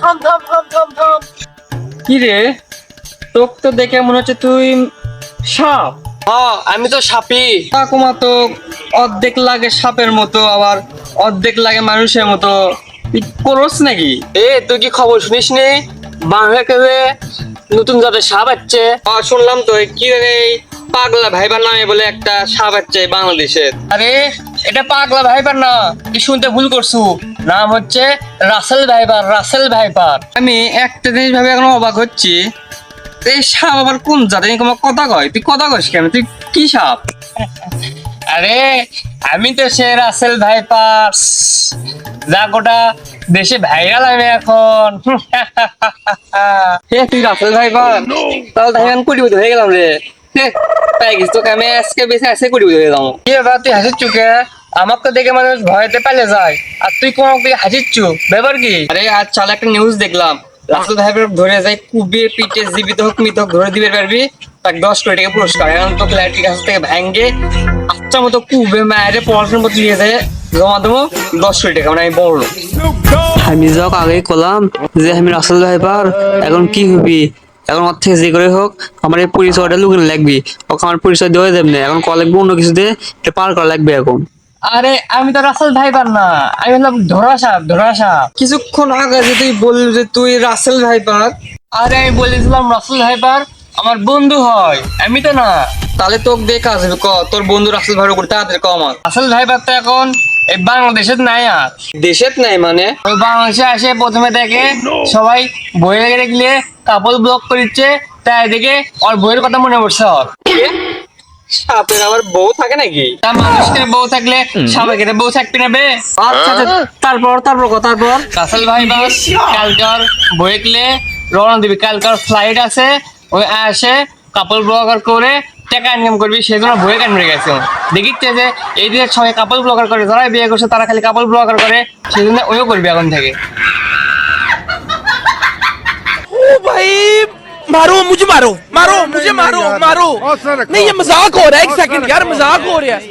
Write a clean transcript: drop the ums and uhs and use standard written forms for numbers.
থাম থাম থাম থাম থাম। কি রে, তোক তো দেখে মনে হচ্ছে তুই সাপ। আমি তো সাপি। কাকুমা তো অর্ধেক লাগে সাপের মতো, আবার অর্ধেক লাগে মানুষের মতো। তুই করস নাকি? তুই কি খবর শুনিস নি? বাংলাকে নতুন জাতের সাপ আসছে। শুনলাম তো, কি রে পাগলা ভাইবার নামে বলে একটা সাপ আছে বাংলাদেশের। আরে এটা পাগলা ভাইপার না, কি শুনতে ভুল করছু। নাম হচ্ছে রাসেল ভাইপার, রাসেল ভাইপার। আমি একটা জিনিস ভাবে এখন অবাক হচ্ছি, এই সাপ আবার কোন জাতের? কোনো কথা কয়, তুই কথা কইস কেন? তুই কি সাপ? আরে আমি তো সে রাসেল ভাইপার, যা গোটা দেশে ভাইরাল আমি এখন। তুই রাসেল ভাইবার? তাহলে তাই আমি কোটিপতি হয়ে গেলাম রে। তাই গেছি তোকে আমি আজকে বেশি আসে কোটিপতি হয়ে যাবো। কি ব্যাপার, তুই হাসির চুকে? আমাকে দেখে মানুষ ভয়তে পালিয়ে যায়, আর তুই কোন হাসির চুক, ব্যাপার কি? আরে আজ চাল একটা নিউজ দেখলাম, রাসেল ভাইবার ধরে যায় কুবিয়ে পিটে জীবিত হোক মৃত হোক ধরে দিবে পারবি, তাকে 10 কোটি টাকা পুরস্কার। এখন তো ক্লারিটির কাছ থেকে ভেঙ্গে আচ্ছা মতো কুবে মায়ের পড়াশোনার মতো নিয়ে যায়, জমা দেবো 10 কোটি টাকা। মানে আমি বড় লোক। আমি যাক আগে কলাম যে আমি রাসেল ভাইপার, এখন কি হবি? এখন ওর থেকে যে করে হোক আমার এই পরিচয়টা লুকিয়ে লাগবি। ওকে আমার পরিচয় দেওয়া যাবে না, এখন কল লাগবে অন্য কিছু দিয়ে এটা পার করা লাগবে এখন। আরে আমি তো রাসেল ভাইপার না, আমি হলাম ধরা সাপ, ধরা সাপ। কিছুক্ষণ আগে যে তুই বললি যে তুই রাসেল ভাইপার, আরে আমি বলেছিলাম রাসেল ভাইপার আমার বন্ধু হয়, আমি তো না। তাহলে তোকে দিয়ে কাজ হবে। তোর বন্ধু রাসেল ভাইপার করতে তাড়াতাড়ি ক আমার। রাসেল ভাইপার তো এখন এই বাংলাদেশের নাই আর। দেশের নাই মানে? ওই বাংলাদেশে আসে প্রথমে দেখে সবাই বইয়ে দেখলে কাপড় ব্লক করিচ্ছে, তাই দেখে ওর বইয়ের কথা মনে পড়ছে ওর। সাপের আবার বউ থাকে নাকি? তা মানুষকে বউ থাকলে সবাইকে বউ থাকতে নেবে। আচ্ছা আচ্ছা, তারপর তারপর তারপর রাসেল ভাই বাস কালকার বইকলে রওনা দিবি, কালকার ফ্লাইট আছে, ওই আসে কাপড় ব্লগার করে টাকা ইনকাম করবি, সেজন্য বইয়ে কান মেরে গেছে। দেখিচ্ছে যে এই দিনের সবাই কাপড় ব্লগার করে, যারা বিয়ে করছে তারা খালি কাপড় ব্লগার করে, সেজন্য ওইও করবি এখন থেকে। ओ भाई मारो मुझे, मारो मारो मुझे, मारो मारो। नहीं ये मजाक हो रहा है, एक सेकंड यार, मजाक हो रहा है।